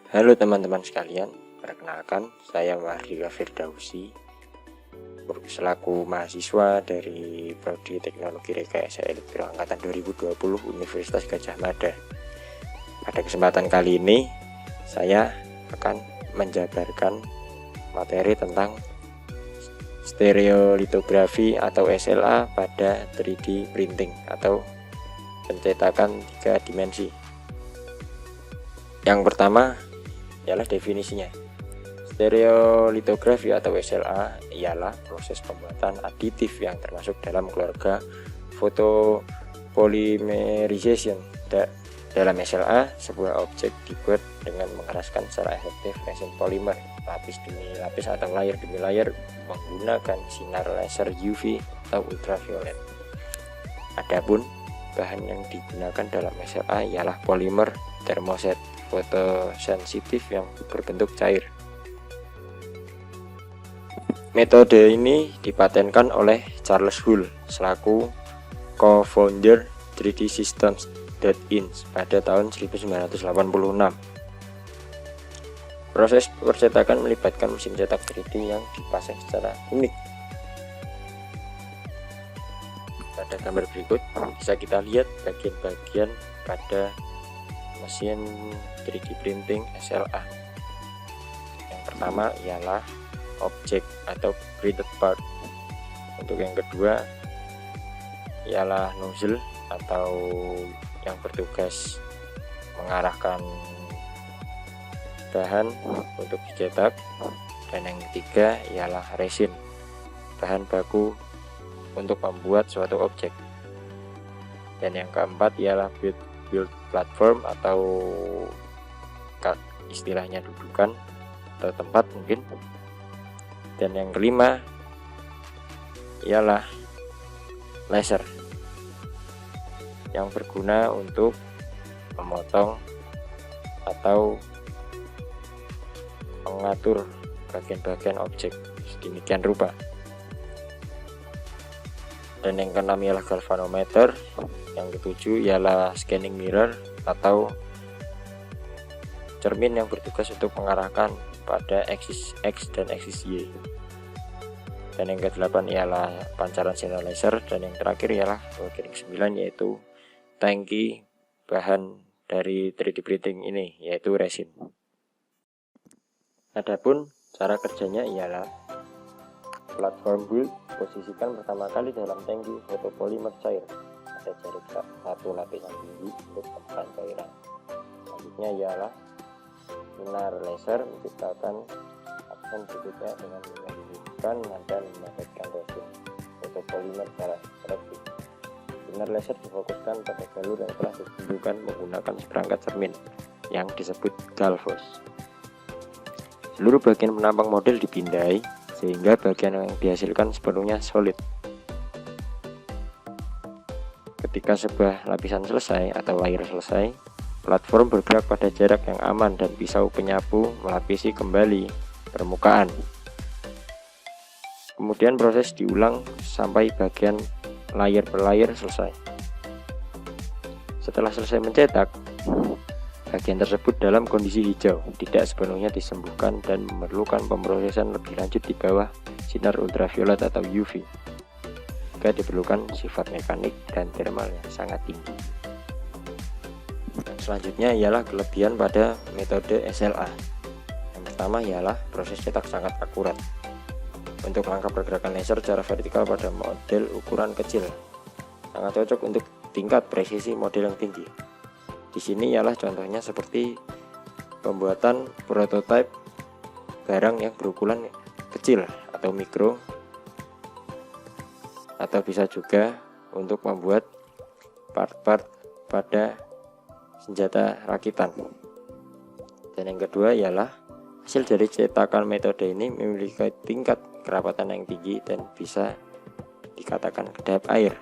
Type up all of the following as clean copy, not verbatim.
Halo teman-teman sekalian, perkenalkan saya Mahardika Firdausi, selaku mahasiswa dari Prodi Teknologi Rekayasa Elektro Angkatan 2020 Universitas Gadjah Mada. Pada kesempatan kali ini, saya akan menjabarkan materi tentang stereolitografi atau SLA pada 3D printing atau pencetakan 3 dimensi. Yang pertama ialah definisinya. Stereolitografi atau SLA ialah proses pembuatan aditif yang termasuk dalam keluarga photopolymerization. Dalam SLA, sebuah objek dibuat dengan mengeraskan secara efektif resin polimer lapis demi lapis atau layer demi layer menggunakan sinar laser UV atau ultraviolet. Adapun bahan yang digunakan dalam SLA ialah polimer termoset fotosensitif yang berbentuk cair. Metode ini dipatenkan oleh Charles Hull selaku co-founder 3D Systems Inc. pada tahun 1986. Proses percetakan melibatkan mesin cetak 3D yang dipasang secara unik. Pada gambar berikut bisa kita lihat bagian-bagian pada mesin 3D printing SLA. Yang pertama ialah objek atau printed part. Untuk yang kedua ialah nozzle atau yang bertugas mengarahkan bahan untuk dicetak, dan yang ketiga ialah resin, bahan baku untuk membuat suatu objek, dan yang keempat ialah build platform atau istilahnya dudukan atau tempat mungkin, dan yang kelima ialah laser yang berguna untuk memotong atau mengatur bagian-bagian objek sedemikian rupa. Dan yang keenam ialah galvanometer. Yang ketujuh ialah scanning mirror atau cermin yang bertugas untuk mengarahkan pada aksis X dan aksis Y. Dan yang kedelapan ialah pancaran sinar laser, dan yang terakhir ialah bagian ke-9 yaitu tangki bahan dari 3D printing ini, yaitu resin. Adapun cara kerjanya ialah platform build posisikan pertama kali dalam tangki fotopolimer cair pada jarak satu lapisan tinggi untuk temukan cairan. Selanjutnya ialah sinar laser menciptakan aksen berikutnya dengan menghidupkan dan memanfaatkan resin fotopolimer secara selektif. Sinar laser difokuskan pada jalur yang telah ditentukan menggunakan seperangkat cermin yang disebut galvos. Seluruh bagian penampang model dipindai sehingga bagian yang dihasilkan sepenuhnya solid. Ketika sebuah lapisan selesai atau layer selesai, platform bergerak pada jarak yang aman dan pisau penyapu melapisi kembali permukaan. Kemudian proses diulang sampai bagian layer per layer selesai. Setelah selesai mencetak, bagian tersebut dalam kondisi hijau, tidak sepenuhnya disembuhkan dan memerlukan pemrosesan lebih lanjut di bawah sinar ultraviolet atau UV. Jika diperlukan sifat mekanik dan thermal yang sangat tinggi. Selanjutnya ialah kelebihan pada metode SLA. Yang pertama ialah proses cetak sangat akurat. Untuk menangkap pergerakan laser secara vertikal pada model ukuran kecil, sangat cocok untuk tingkat presisi model yang tinggi. Di sini ialah contohnya seperti pembuatan prototipe barang yang berukuran kecil atau mikro, atau bisa juga untuk membuat part-part pada senjata rakitan. Dan yang kedua ialah hasil dari cetakan metode ini memiliki tingkat kerapatan yang tinggi dan bisa dikatakan kedap air.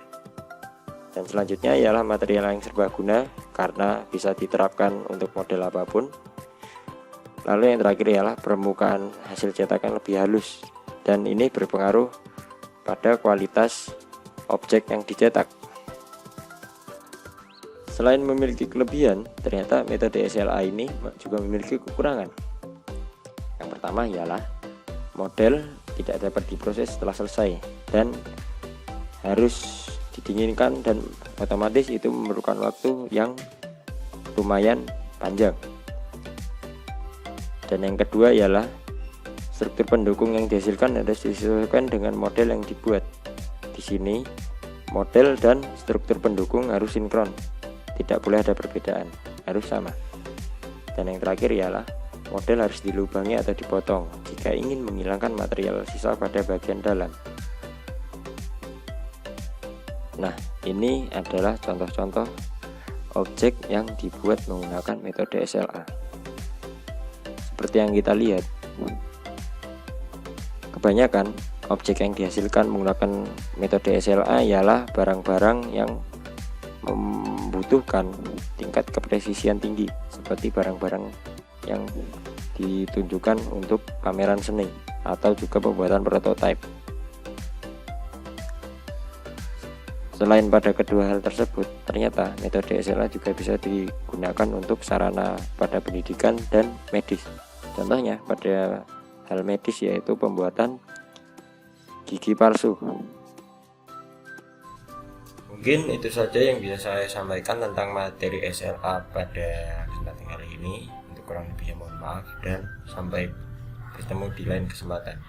Dan selanjutnya ialah material yang serbaguna karena bisa diterapkan untuk model apapun. Lalu yang terakhir ialah permukaan hasil cetakan lebih halus, dan ini berpengaruh pada kualitas objek yang dicetak. selain memiliki kelebihan, ternyata metode SLA ini juga memiliki kekurangan. Yang pertama ialah model tidak dapat diproses setelah selesai dan harus didinginkan, dan otomatis itu memerlukan waktu yang lumayan panjang. Dan yang kedua ialah struktur pendukung yang dihasilkan harus disesuaikan dengan model yang dibuat. Di sini model dan struktur pendukung harus sinkron, tidak boleh ada perbedaan, harus sama. Dan yang terakhir ialah model harus dilubangi atau dipotong jika ingin menghilangkan material sisa pada bagian dalam. Nah, ini adalah contoh-contoh objek yang dibuat menggunakan metode SLA. Seperti yang kita lihat, kebanyakan objek yang dihasilkan menggunakan metode SLA ialah barang-barang yang membutuhkan tingkat kepresisian tinggi, seperti barang-barang yang ditunjukkan untuk pameran seni atau juga pembuatan prototipe. Selain pada kedua hal tersebut, ternyata metode SLA juga bisa digunakan untuk sarana pada pendidikan dan medis. Contohnya pada hal medis, yaitu pembuatan gigi palsu. Mungkin itu saja yang bisa saya sampaikan tentang materi SLA pada kesempatan kali ini. Untuk kurang lebihnya mohon maaf, dan sampai bertemu di lain kesempatan.